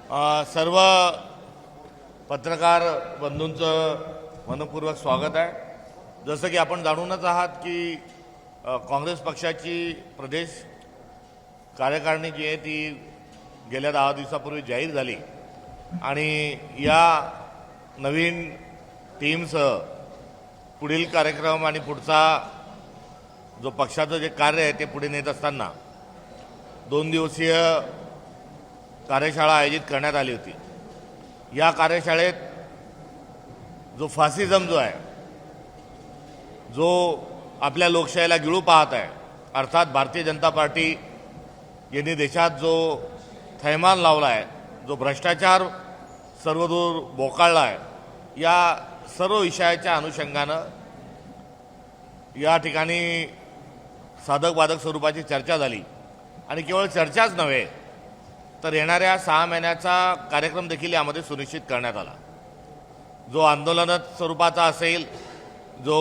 सर्व पत्रकार बंधूंचं मनपूर्वक स्वागत आहे। जसं की आपण जाणूनच आहात की काँग्रेस पक्षाची प्रदेश कार्यकारिणी जी आहे ती गेल्या 10 दिवसापूर्वी जाहीर झाली आणि या नवीन टीमसह पुढील कार्यक्रम आणि पुढचा जो पक्षाचं जे कार्य आहे ते पुढे नेत असताना 2 दिवसीय कार्यशाळा आयोजित करण्यात आली होती। या कार्यशाळेत जो फासिझम जो आहे, जो आपल्या लोकशाहीला गिळू पाहत आहे, अर्थात भारतीय जनता पार्टी यांनी देशात जो थैमान लावला आहे, जो भ्रष्टाचार सर्वदूर बोकाळला आहे, या सर्व विषयाच्या अनुषंगानं या ठिकाणी साधक बाधक स्वरूपाची चर्चा झाली आणि केवळ चर्चाच नव्हे तर येणाऱ्या 6 महिन्याचा कार्यक्रम देखील यामध्ये सुनिश्चित करण्यात आला। जो आंदोलन स्वरूपाचा असेल, जो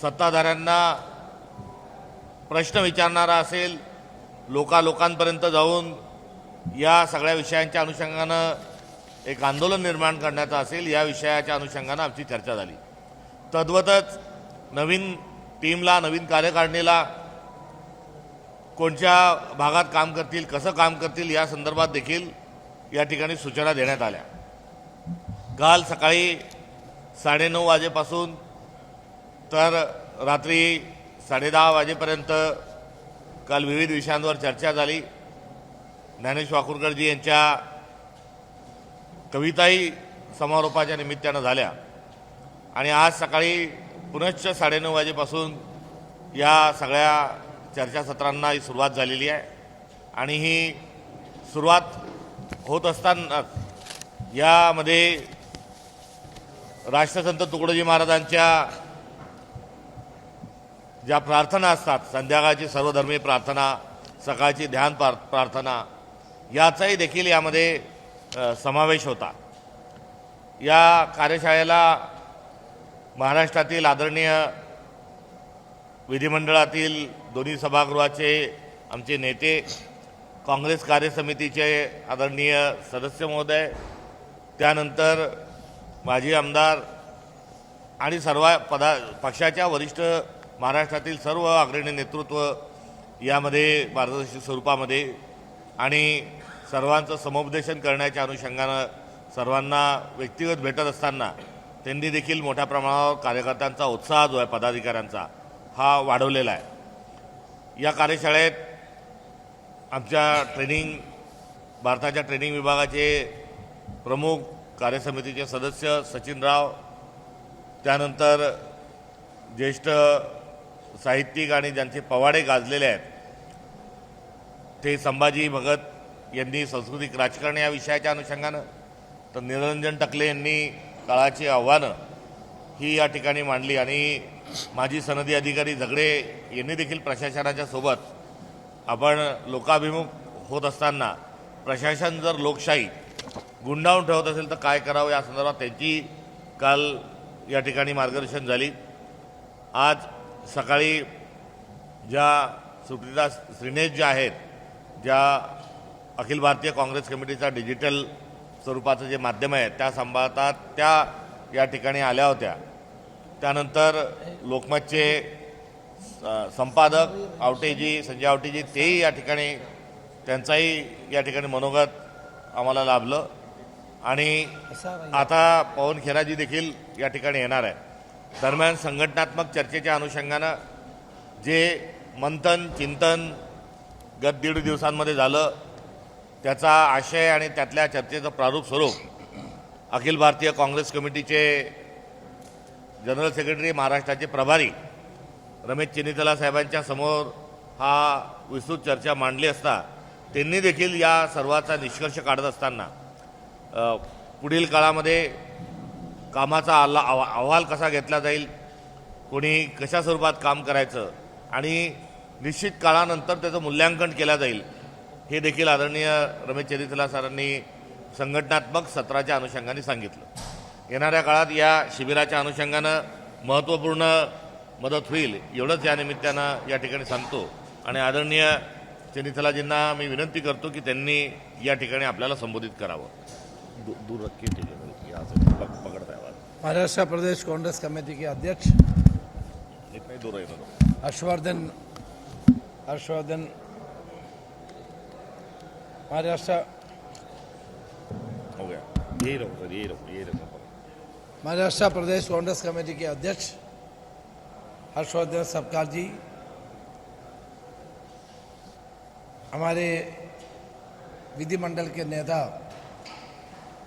सत्ताधाऱ्यांना प्रश्न विचारणारा असेल, लोकांपर्यंत जाऊन या सगळ्या विषयांच्या अनुषंगानं एक आंदोलन निर्माण करण्याचा असेल, या विषयाच्या अनुषंगानं आमची चर्चा झाली। तद्वतच नवीन टीमला, नवीन कार्यकारिणीला कोणत्या भागात काम करतील, कसं काम करतील या संदर्भात देखील या ठिकाणी सूचना देण्यात आल्या। काल सकाळी 9:30 वाजेपासून तर रात्री 10:30 वाजेपर्यंत काल विविध विषयांवर चर्चा झाली। ज्ञानेश वाकुरकरजी यांच्या कविताही समारोपाच्या निमित्तानं झाल्या आणि आज सकाळी पुनश्च 9:30 वाजेपासून या सगळ्या चर्चासत्रांना ही सुरुवात झालेली आहे आणि ही सुरुवात होत असताना यामध्ये राष्ट्रसंत तुकडोजी महाराजांच्या ज्या प्रार्थना असतात, संध्याकाळची सर्वधर्मीय प्रार्थना, सकाळची ध्यान प्रार्थना, याचाही देखील यामध्ये समावेश होता। या कार्यशाळेला महाराष्ट्रातील आदरणीय विधिमंडळातील दोन्ही सभागृहाचे आमचे नेते, काँग्रेस कार्यसमितीचे आदरणीय सदस्य महोदय, त्यानंतर माजी आमदार आणि सर्व पक्षाच्या वरिष्ठ महाराष्ट्रातील सर्व अग्रणी नेतृत्व यामध्ये मार्गदर्शक स्वरूपामध्ये आणि सर्वांचं समुपदेशन करण्याच्या अनुषंगानं सर्वांना व्यक्तिगत भेटत असताना त्यांनी देखील मोठ्या प्रमाणावर कार्यकर्त्यांचा उत्साह जो आहे, पदाधिकाऱ्यांचा, हा वाढवलेला आहे। या कार्यशाळेत आमच्या भारताच्या ट्रेनिंग विभागाचे प्रमुख, कार्यसमितीचे सदस्य सचिनराव, त्यानंतर ज्येष्ठ साहित्यिक आणि ज्यांचे पवाडे गाजलेले आहेत ते संभाजी भगत यांनी सांस्कृतिक राजकारण या विषयाच्या अनुषंगानं, तर निरंजन टकले यांनी काळाची आव्हानं ही या ठिकाणी मांडली आणि माजी सनदी अधिकारी झगडे यांनी देखील प्रशासनाच्या सोबत आपण लोकाभिमुख होत असताना प्रशासन जर लोकशाही गुंडाळून ठेवत असेल तर काय करावं या संदर्भात त्यांची काल या ठिकाणी मार्गदर्शन झाली। आज सकाळी ज्या सुप्रियादास श्रीनेश ज्या आहेत, ज्या अखिल भारतीय काँग्रेस कमिटीचा डिजिटल स्वरूपाचं जे माध्यम आहे त्या सांभाळतात, त्या या ठिकाणी आल्या होत्या। त्यानंतर लोकमतचे संपादक आवटेजी, संजय आवटेजी, तेही या ठिकाणी, त्यांचाही या ठिकाणी मनोगत आम्हाला लाभलं आणि आता पवन खेराजी देखील या ठिकाणी येणार आहे। दरम्यान संघटनात्मक चर्चेच्या अनुषंगानं जे मंथन चिंतन गत 1.5 दिवसांमध्ये झालं, त्याचा आशय आणि त्यातल्या चर्चेचं प्रारूप स्वरूप अखिल भारतीय काँग्रेस कमिटीचे जनरल सेक्रेटरी, महाराष्ट्राचे प्रभारी रमेश चेन्नीताला साहेबांच्या समोर हा विस्तृत चर्चा मांडली असता त्यांनी देखील या सर्वाचा निष्कर्ष काढत असताना पुढील काळामध्ये कामाचा अहवाल कसा घेतला जाईल, कोणी कशा स्वरूपात काम करायचं आणि निश्चित काळानंतर त्याचं मूल्यांकन केलं जाईल, हे देखील आदरणीय रमेश चेन्नीताला सरांनी संघटनात्मक सत्राच्या अनुषंगाने सांगितलं। येणाऱ्या काळात या शिबिराच्या अनुषंगानं महत्त्वपूर्ण मदत होईल एवढंच या निमित्तानं या ठिकाणी सांगतो आणि आदरणीय चेनिथलाजींना मी विनंती करतो की त्यांनी या ठिकाणी आपल्याला संबोधित करावं. दूर रखिए, ठीक है, यहाँ से पकड़ता है आवाज. महाराष्ट्र प्रदेश कांग्रेस कमेटी के अध्यक्ष इतना ही दूर है तो हर्षवर्धन महाराष्ट्र हो गया. यही रखो सर, यही रखो. महाराष्ट्र प्रदेश कांग्रेस कमेटी के अध्यक्ष हर्षवर्धन सपकाल जी, हमारे विधिमंडल के नेता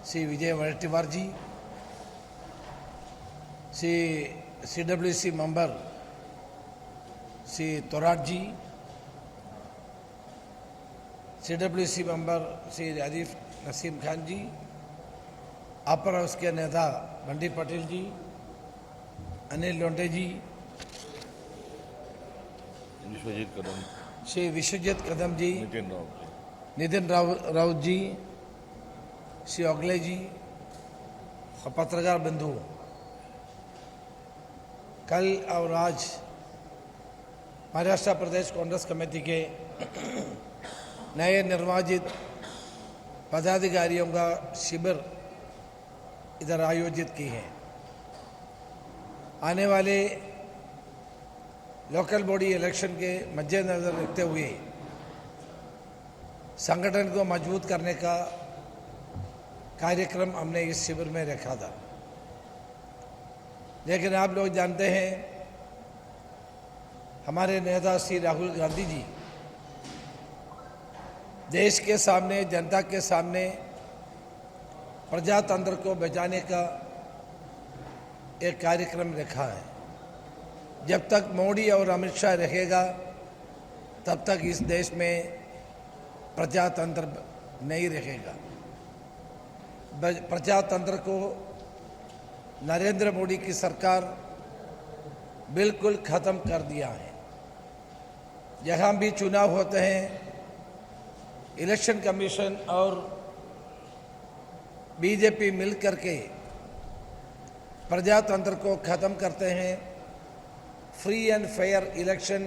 श्री विजय वडेट्टीवार जी, श्री CWC मेंबर श्री तोराट जी, CWC मेंबर श्री राजीव नसीम खान जी, अपर हाउस के नेता बंटी पटेल जी, अनिल लोंढे जी, विश्वजीत कदम, श्री विश्वजीत कदम जी, नितिन राव, नितिन राउत जी, श्री अगले जी और पत्रकार बंधु, कल और आज महाराष्ट्र प्रदेश कांग्रेस कमेटी के नए निर्वाचित पदाधिकारियों का शिविर इधर आयोजित की है. आने वाले लोकल बॉडी इलेक्शन के मद्देनजर रखते हुए संगठन को मजबूत करने का कार्यक्रम हमने इस शिविर में रखा था. लेकिन आप लोग जानते हैं हमारे नेता श्री राहुल गांधी जी देश के सामने, जनता के सामने प्रजातंत्र को बचाने का एक कार्यक्रम रखा है. जब तक मोदी और अमित शाह रहेगा तब तक इस देश में प्रजातंत्र नहीं रहेगा. प्रजातंत्र को नरेंद्र मोदी की सरकार बिल्कुल खत्म कर दिया है. जहां भी चुनाव होते हैं इलेक्शन कमीशन और बीजेपी मिलकर के प्रजातंत्र को खत्म करते हैं. फ्री एंड फेयर इलेक्शन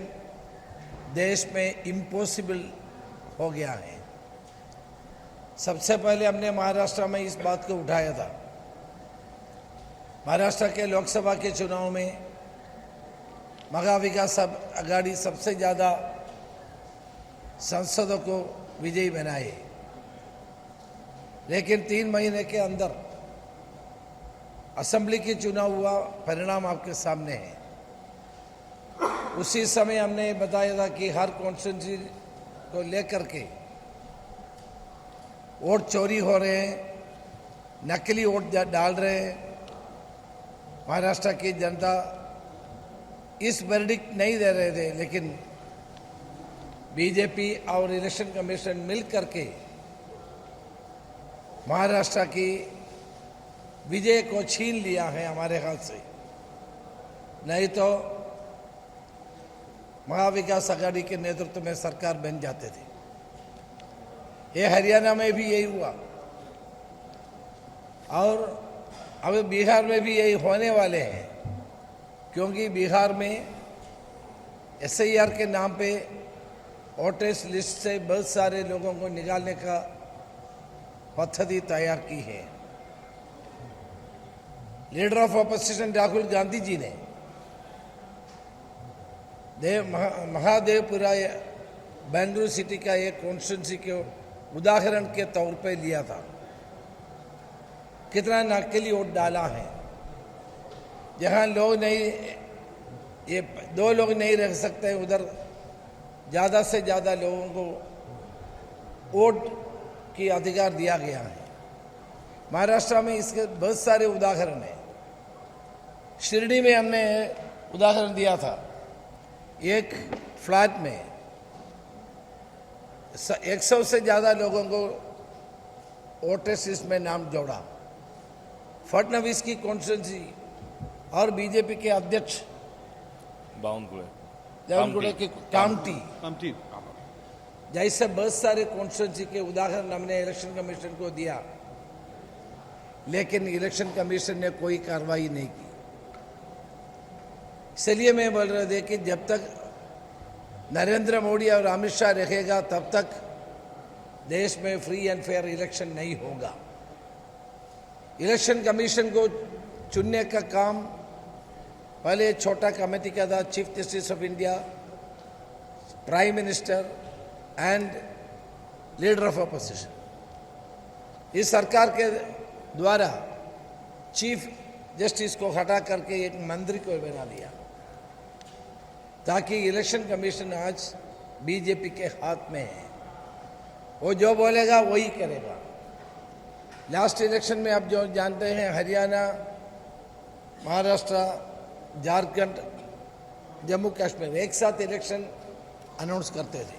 देश में इम्पॉसिबल हो गया है. सबसे पहले हमने महाराष्ट्र में इस बात को उठाया था. महाराष्ट्र के लोकसभा के चुनाव में महाविकास आघाड़ी सबसे ज़्यादा सांसदों को विजयी बनाए, लेकिन 3 महीने के अंदर असेंबली के चुनाव हुआ, परिणाम आपके सामने है. उसी समय हमने बताया था कि हर कॉन्स्टिट्यूंसी को लेकर के वोट चोरी हो रहे हैं, नकली वोट डाल रहे हैं. महाराष्ट्र की जनता इस वर्डिक्ट नहीं दे रहे थे, लेकिन बीजेपी और इलेक्शन कमीशन मिल करके महाराष्ट्र की विजय को छीन लिया है हमारे हाथ से. नहीं तो महाविकास आघाड़ी के नेतृत्व में सरकार बन जाते थे. ये हरियाणा में भी यही हुआ और अब बिहार में भी यही होने वाले हैं, क्योंकि बिहार में SIR के नाम पे वोटर्स लिस्ट से बहुत सारे लोगों को निकालने का पद्धति तैयार की है. Leader of opposition Rahul Gandhi ji ने महादेवपुरा बेंगलुरु सिटी का एक कॉन्स्टिट्यूंसी के उदाहरण के तौर पे लिया था. कितना नकली वोट डाला है. जहां लोग नहीं, ये 2 लोग नहीं रह सकते, उधर ज़्यादा से ज़्यादा लोगों को वोट की अधिकार दिया गया है. महाराष्ट्र में इसके बहुत सारे उदाहरण हैं. शिरडी में हमने उदाहरण दिया था. एक फ्लैट में 100 से ज़्यादा लोगों को वोटर्स लिस्ट में नाम जोड़ा. फडणवीस की कॉन्स्टिट्यूंसी और बीजेपी के अध्यक्ष दावनकुड़े की कामटी जैसे बहुत सारे कॉन्स्टिट्यूंसी के उदाहरण हमने इलेक्शन कमीशन को दिया, लेकिन इलेक्शन कमीशन ने कोई कार्रवाई नहीं की. इसलिए मैं बोल रहा था कि जब तक नरेंद्र मोदी और अमित शाह रहेगा तब तक देश में फ्री एंड फेयर इलेक्शन नहीं होगा। इलेक्शन कमीशन को चुनने का काम पहले छोटा कमेटी का था, chief justice of India, prime minister and leader of opposition. इस सरकार के द्वारा चीफ जस्टिस को हटा करके एक मंत्री को बना दिया ताकि इलेक्शन कमीशन आज बीजेपी के हाथ में है, वो जो बोलेगा वही करेगा। लास्ट इलेक्शन में आप जो जानते हैं, हरियाणा, महाराष्ट्र, झारखंड, जम्मू कश्मीर एक साथ इलेक्शन अनाउंस करते थे।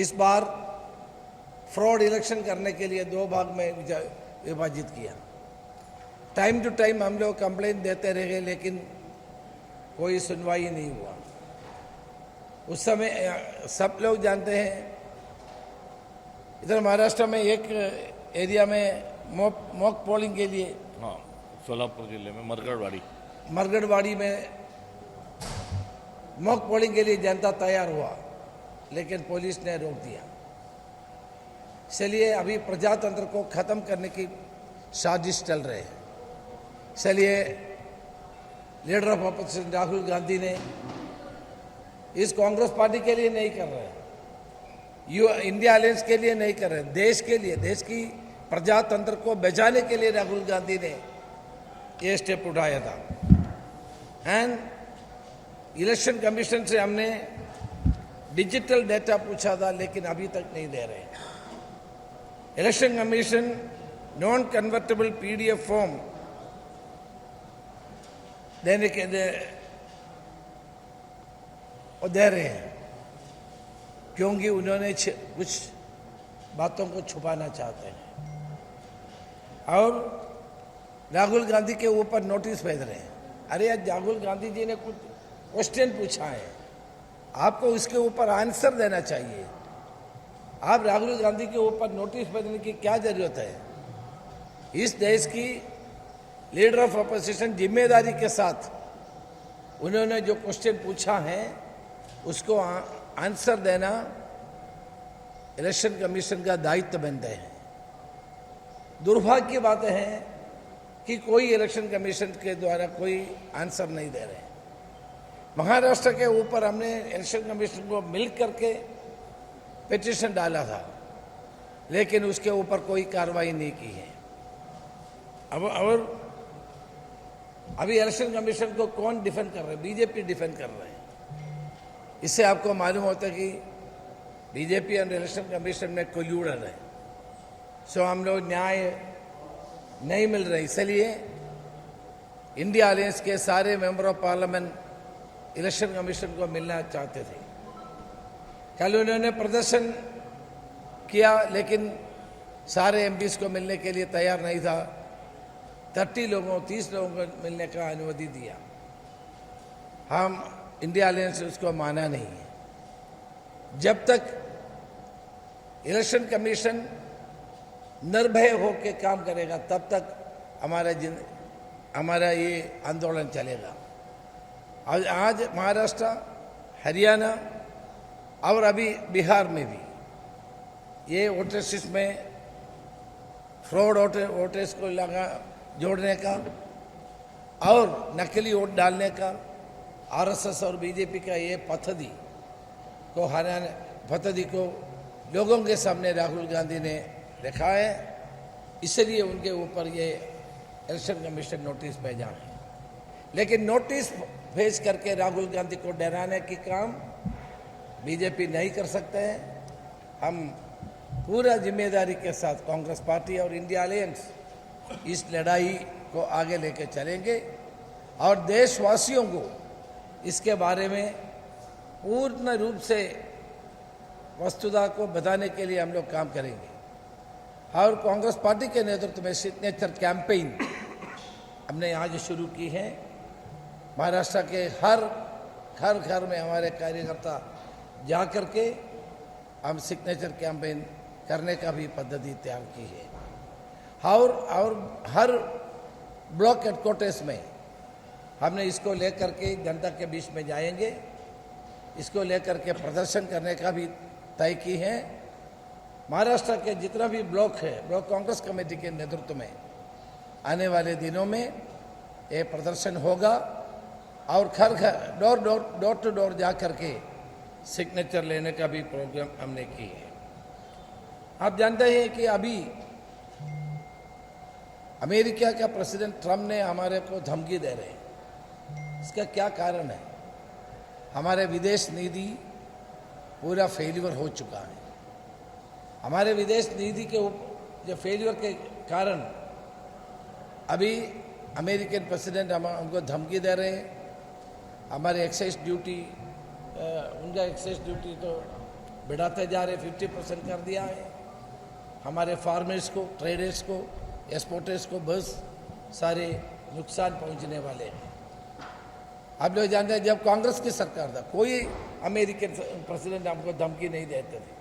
इस बार फ्रॉड इलेक्शन करने के लिए दो भाग में विभाजित किया। टाइम टू टाइम हम लोग कंप्लेंट देते रहे लेकिन कोई सुनवाई नहीं हुआ। उस समय सब लोग जानते हैं, इधर महाराष्ट्र में एक एरिया में मॉक पोलिंग के लिए, हाँ, सोलापुर जिले में मरगढ़वाड़ी में मॉक पोलिंग के लिए जनता तैयार हुआ लेकिन पुलिस ने रोक दिया। इसलिए अभी प्रजातंत्र को खत्म करने की साजिश चल रही है। इसलिए leader of opposition Rahul Gandhi ने इस कांग्रेस पार्टी के लिए नहीं कर रहे, इंडिया अलायंस के लिए नहीं कर रहे, देश के लिए, देश की प्रजातंत्र को बचाने के लिए राहुल गांधी ने ये स्टेप उठाया था। एंड इलेक्शन कमीशन से हमने डिजिटल डेटा पूछा था लेकिन अभी तक नहीं दे रहे। Election commission non convertible PDF form देने के दे रहे हैं क्योंकि उन्होंने कुछ बातों को छुपाना चाहते हैं और राहुल गांधी के ऊपर नोटिस भेज रहे हैं। अरे आज राहुल गांधी जी ने कुछ क्वेश्चन पूछा है, आपको उसके ऊपर आंसर देना चाहिए। आप राहुल गांधी के ऊपर नोटिस भेजने की क्या जरूरत है? इस देश की लीडर ऑफ अपोजिशन जिम्मेदारी के साथ उन्होंने जो क्वेश्चन पूछा है उसको आंसर देना इलेक्शन कमीशन का दायित्व बनता है। दुर्भाग्य की बात है कि कोई इलेक्शन कमीशन के द्वारा कोई आंसर नहीं दे रहे। महाराष्ट्र के ऊपर हमने इलेक्शन कमीशन को मिल करके पिटीशन डाला था लेकिन उसके ऊपर कोई कार्रवाई नहीं की है। अब अभी इलेक्शन कमीशन को कौन डिफेंड कर रहे हैं? बीजेपी डिफेंड कर रहे हैं। इससे आपको मालूम होता है कि बीजेपी और इलेक्शन कमीशन में कोल्यूडन है। सो हम लोग न्याय नहीं मिल रहे, इसलिए इंडिया अलायंस के सारे member of parliament election commission को मिलना चाहते थे। कल उन्होंने प्रदर्शन किया लेकिन सारे एमपीज को मिलने के लिए तैयार नहीं था। 30 लोगों को मिलने का अनुमति दिया। हम इंडिया अलायंस उसको माना नहीं है। जब तक इलेक्शन कमीशन निर्भय होकर काम करेगा तब तक हमारा ये आंदोलन चलेगा। आज महाराष्ट्र, हरियाणा और अभी बिहार में भी ये वोटर्स में फ्रॉड वोटर्स को जोड़ने का और नकली वोट डालने का आरएसएस और बीजेपी का ये पद्धति को लोगों के सामने राहुल गांधी ने रखा है। इसलिए उनके ऊपर ये इलेक्शन कमीशन नोटिस भेजा है। लेकिन नोटिस भेज करके राहुल गांधी को डराने की काम बीजेपी नहीं कर सकते हैं। हम पूरा जिम्मेदारी के साथ कांग्रेस पार्टी और इंडिया अलायंस इस लड़ाई को आगे लेकर चलेंगे और देशवासियों को इसके बारे में पूर्ण रूप से वस्तुता को बताने के लिए हम लोग काम करेंगे। और कांग्रेस पार्टी के नेतृत्व में सिग्नेचर कैंपेन हमने आज शुरू की है। महाराष्ट्र के हर घर में हमारे कार्यकर्ता जा कर के हम सिग्नेचर कैंपेन करने का भी पद्धति तैयार की है। और हर ब्लॉक हेडक्वार्टर्स में हमने इसको लेकर के जनता के बीच में जाएंगे इसको लेकर के प्रदर्शन करने का भी तय की है। महाराष्ट्र के जितना भी ब्लॉक है, ब्लॉक कांग्रेस कमेटी के नेतृत्व में आने वाले दिनों में ये प्रदर्शन होगा और घर घर डोर टू डोर जा करके सिग्नेचर लेने का भी प्रोग्राम हमने की है। आप जानते हैं कि अभी अमेरिका का प्रेसिडेंट ट्रम्प ने हमारे को धमकी दे रहे हैं। इसका क्या कारण है? हमारे विदेश नीति पूरा फेल्यूर हो चुका है। हमारे विदेश नीति के जो फेल्यूर के कारण अभी अमेरिकन प्रेसिडेंट हमको धमकी दे रहे हैं। हमारे एक्साइज ड्यूटी, उनका एक्साइज ड्यूटी तो बढ़ाते जा रहे, 50% कर दिया है। हमारे फार्मर्स को, ट्रेडर्स को, एक्सपोर्टर्स को बस सारे नुकसान पहुंचने वाले हैं। आप लोग जानते हैं जब कांग्रेस की सरकार था कोई अमेरिकन प्रेसिडेंट हमको धमकी नहीं देते थे।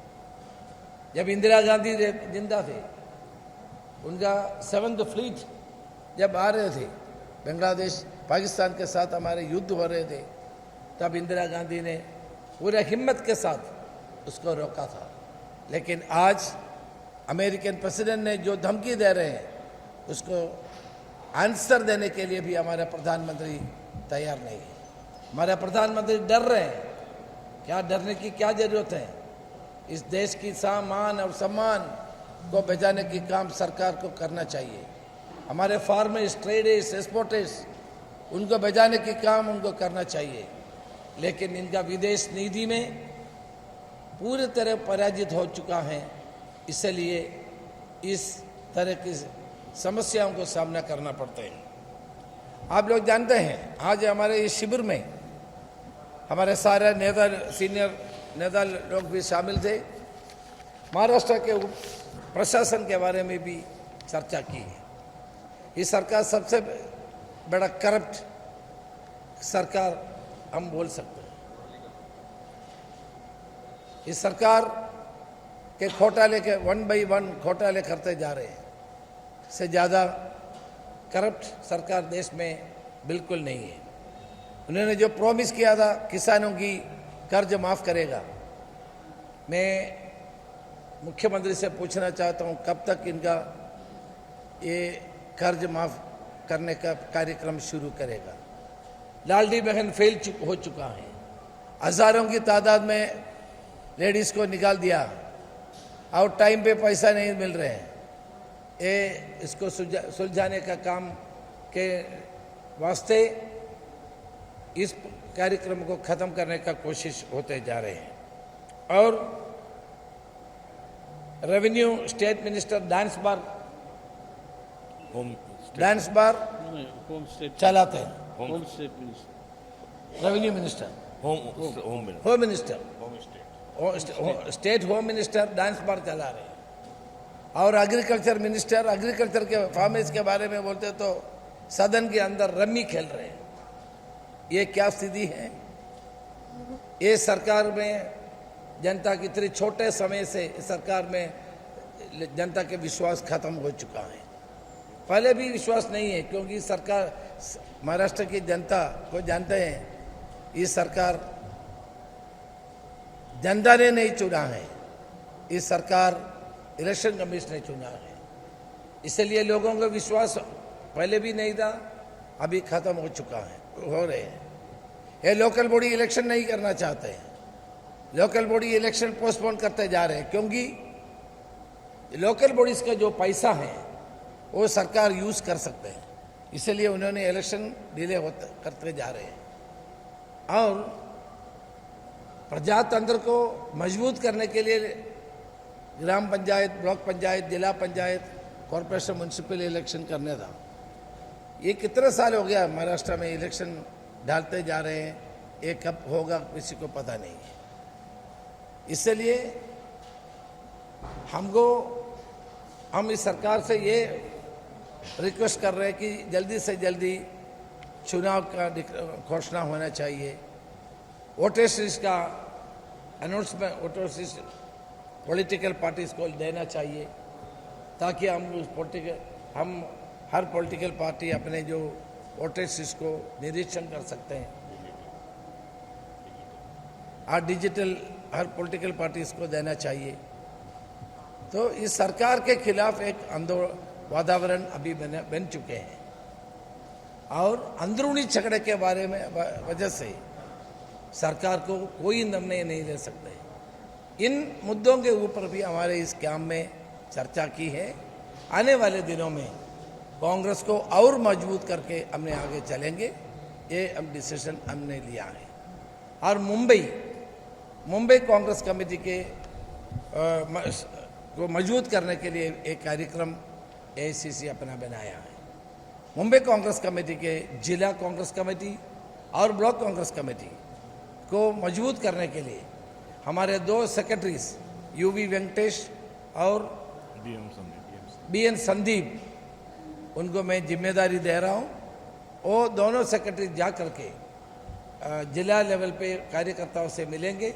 जब इंदिरा गांधी जिंदा थे, उनका 7th फ्लीट जब आ रहे थे, बांग्लादेश पाकिस्तान के साथ हमारे युद्ध हो रहे थे, तब इंदिरा गांधी ने पूरे हिम्मत के साथ उसको रोका था। लेकिन आज अमेरिकन प्रेसिडेंट ने जो धमकी दे रहे हैं उसको आंसर देने के लिए भी हमारा प्रधानमंत्री तैयार नहीं है। हमारा प्रधानमंत्री डर रहे हैं। क्या डरने की क्या जरूरत है? इस देश की सामान और सम्मान को बचाने की काम सरकार को करना चाहिए। हमारे फार्मर्स, ट्रेडर्स, एक्सपोर्टर्स, उनको बचाने की काम उनको करना चाहिए। लेकिन इनका विदेश नीति में पूरी तरह पराजित हो चुका है। इसलिए इस तरह की समस्याओं को सामना करना पड़ता है। आप लोग जानते हैं आज हमारे इस शिविर में हमारे सारे नेता, सीनियर नेता लोग भी शामिल थे। महाराष्ट्र के प्रशासन के बारे में भी चर्चा की है। ये सरकार सबसे बड़ा करप्ट सरकार हम बोल सकते हैं। इस सरकार के घोटाले के 1 by 1 घोटाले करते जा रहे हैं। से ज़्यादा करप्ट सरकार देश में बिल्कुल नहीं है। उन्होंने जो प्रॉमिस किया था किसानों की कर्ज माफ़ करेगा, मैं मुख्यमंत्री से पूछना चाहता हूं कब तक इनका ये कर्ज माफ़ करने का कार्यक्रम शुरू करेगा। लाडली बहन फेल हो चुका है। हज़ारों की तादाद में लेडीज़ को निकाल दिया और टाइम पे पैसा नहीं मिल रहे हैं। ये इसको सुलझाने का काम के वास्ते इस कार्यक्रम को ख़त्म करने का कोशिश होते जा रहे हैं। और revenue state minister dance bar चलाते हैं। Home state minister, revenue minister, home minister, state home minister dance bar चला रहे हैं। और एग्रीकल्चर मिनिस्टर एग्रीकल्चर के फार्मर्स के बारे में बोलते तो सदन के अंदर रम्मी खेल रहे हैं। ये क्या स्थिति है? ये सरकार में जनता की इतने छोटे समय से सरकार में जनता के विश्वास खत्म हो चुका है। पहले भी विश्वास नहीं है क्योंकि सरकार, महाराष्ट्र की जनता को जानते हैं, ये सरकार जनता ने नहीं चुना है, ये सरकार इलेक्शन कमीशन ने चुना है। इसलिए लोगों का विश्वास पहले भी नहीं था, अभी खत्म हो चुका है, हो रहे हैं। ये लोकल बॉडी इलेक्शन नहीं करना चाहते हैं। लोकल बॉडी इलेक्शन पोस्टपोन करते जा रहे हैं क्योंकि लोकल बॉडीज का जो पैसा है वो सरकार यूज कर सकते हैं। इसलिए उन्होंने इलेक्शन डिले करते जा रहे हैं। और प्रजातंत्र को मजबूत करने के लिए ग्राम पंचायत, ब्लॉक पंचायत, जिला पंचायत, कॉरपोरेशन, म्यूनसिपल इलेक्शन करने था। ये कितने साल हो गया महाराष्ट्र में इलेक्शन डालते जा रहे हैं, ये कब होगा किसी को पता नहीं है। इसलिए हम इस सरकार से ये रिक्वेस्ट कर रहे हैं कि जल्दी से जल्दी चुनाव का घोषणा होना चाहिए। वोटर्स लिस्ट का announcement voters list political parties को देना चाहिए ताकि हम हर पॉलिटिकल पार्टी अपने जो वोटर्स लिस्ट को निरीक्षण कर सकते हैं। और डिजिटल हर पॉलिटिकल पार्टीज को देना चाहिए। तो इस सरकार के खिलाफ एक वातावरण अभी बन चुके हैं और अंदरूनी झगड़े के बारे में वजह से सरकार को कोई निर्णय नहीं ले सकते। इन मुद्दों के ऊपर भी हमारे इस कैंप में चर्चा की है। आने वाले दिनों में कांग्रेस को और मजबूत करके हमने आगे चलेंगे, ये हम डिसीजन हमने लिया है। और मुंबई कांग्रेस कमेटी के को मजबूत करने के लिए एक कार्यक्रम एआईसीसी अपना बनाया है। मुंबई कांग्रेस कमेटी के जिला कांग्रेस कमेटी और ब्लॉक कांग्रेस कमेटी को मजबूत करने के लिए हमारे 2 सेक्रेटरीज यूवी वेंकटेश और बीएन संदीप, उनको मैं जिम्मेदारी दे रहा हूँ। वो दोनों सेक्रेटरी जा करके जिला लेवल पे कार्यकर्ताओं से मिलेंगे,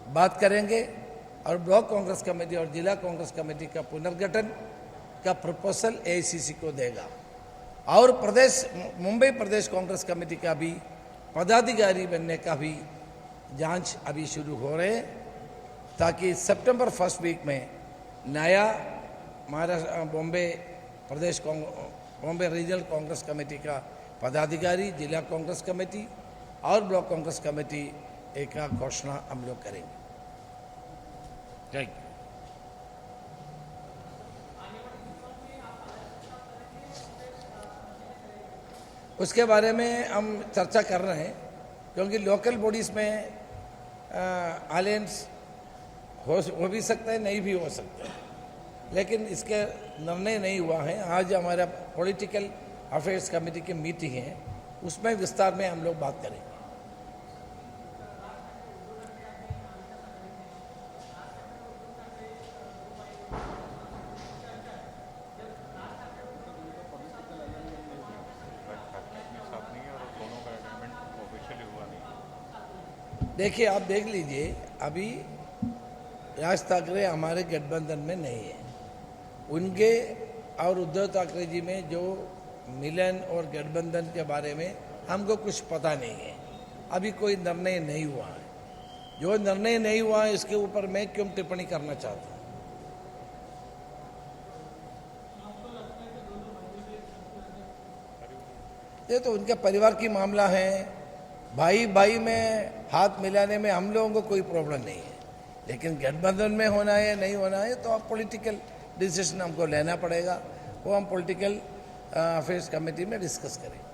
बात करेंगे और ब्लॉक कांग्रेस कमेटी और जिला कांग्रेस कमेटी का पुनर्गठन का प्रपोजल एआईसीसी को देगा। और मुंबई प्रदेश कांग्रेस कमेटी का भी पदाधिकारी बनने का भी जांच अभी शुरू हो रहे हैं, ताकि सितंबर फर्स्ट वीक में नया बॉम्बे रीजनल कांग्रेस कमेटी का पदाधिकारी, जिला कांग्रेस कमेटी और ब्लॉक कांग्रेस कमेटी एक घोषणा हम लोग करेंगे। Thank you. उसके बारे में हम चर्चा कर रहे हैं, क्योंकि लोकल बॉडीज में अलायंस हो भी सकता है, नहीं भी हो सकता है, लेकिन इसके निर्णय नहीं हुआ है। आज हमारा पॉलिटिकल अफेयर्स कमेटी की मीटिंग है, उसमें विस्तार में हम लोग बात करेंगे। देखिए, आप देख लीजिए, अभी राज ठाकरे हमारे गठबंधन में नहीं है। उनके और उद्धव ठाकरे जी में जो मिलन और गठबंधन के बारे में हमको कुछ पता नहीं है। अभी कोई निर्णय नहीं हुआ है। जो निर्णय नहीं हुआ है, इसके ऊपर मैं क्यों टिप्पणी करना चाहता हूँ। ये तो उनके परिवार की मामला है। भाई भाई में हाथ मिलाने में हम लोगों को कोई प्रॉब्लम नहीं है, लेकिन गठबंधन में होना है नहीं होना है तो अब पॉलिटिकल डिसीजन हमको लेना पड़ेगा। वो हम पॉलिटिकल अफेयर्स कमेटी में डिस्कस करेंगे।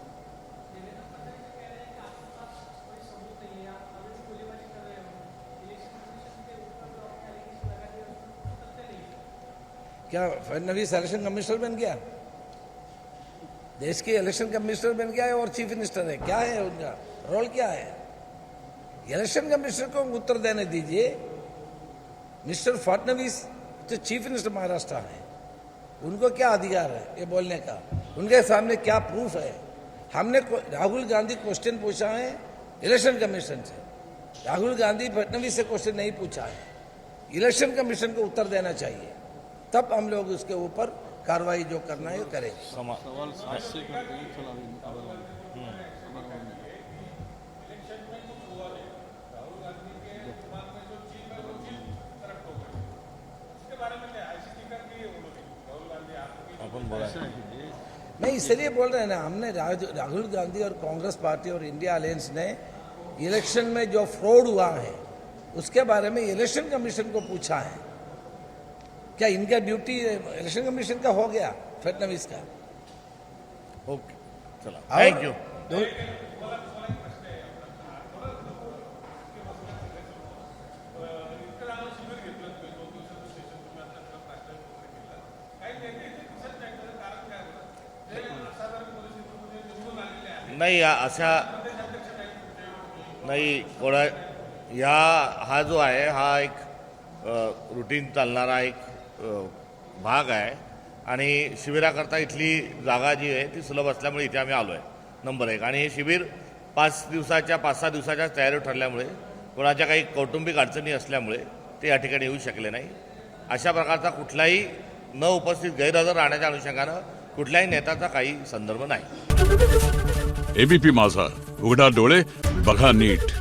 क्या फडणवीस इलेक्शन कमिश्नर बन गया? देश के इलेक्शन कमिश्नर बन गया है और चीफ मिनिस्टर है। क्या है उनका रोल, क्या है? इलेक्शन कमिश्नर को उत्तर देने दीजिए। मिस्टर फडणवीस जो चीफ मिनिस्टर महाराष्ट्र है, उनको क्या अधिकार है ये बोलने का? उनके सामने क्या प्रूफ है? हमने राहुल गांधी क्वेश्चन पूछा है इलेक्शन कमीशन से, राहुल गांधी फडणवीस से क्वेश्चन नहीं पूछा है। इलेक्शन कमीशन को उत्तर देना चाहिए, तब हम लोग उसके ऊपर कार्रवाई जो करना है करेंगे। सवाल 7 से करते हैं, चला नहीं, इसलिए बोल रहे हैं ना, हमने राहुल गांधी और कांग्रेस पार्टी और इंडिया अलायंस ने इलेक्शन में जो फ्रॉड हुआ है उसके बारे में इलेक्शन कमीशन को पूछा है। क्या इनका ड्यूटी इलेक्शन कमीशन का हो गया, फडणवीस का? ओके, चला, थैंक यू। नाही, अशा नाही कोणा हा जो आहे हा एक रुटीन चालणारा एक भाग आहे आणि शिबिराकरता इथली जागा जी आहे ती सुलभ असल्यामुळे इथे आम्ही आलो आहे, नंबर 1. आणि हे शिबिर 5 दिवसाच्या 6 दिवसाच्या तयारी ठरल्यामुळे कोणाच्या काही कौटुंबिक अडचणी असल्यामुळे ते या ठिकाणी येऊ शकले नाही. अशा प्रकारचा कुठलाही न उपस्थित गैरहजर राहण्याच्या अनुषंगानं कुठल्याही नेत्याचा काही संदर्भ नाही. एबीपी माझा, उघडा डोळे बघा नीट.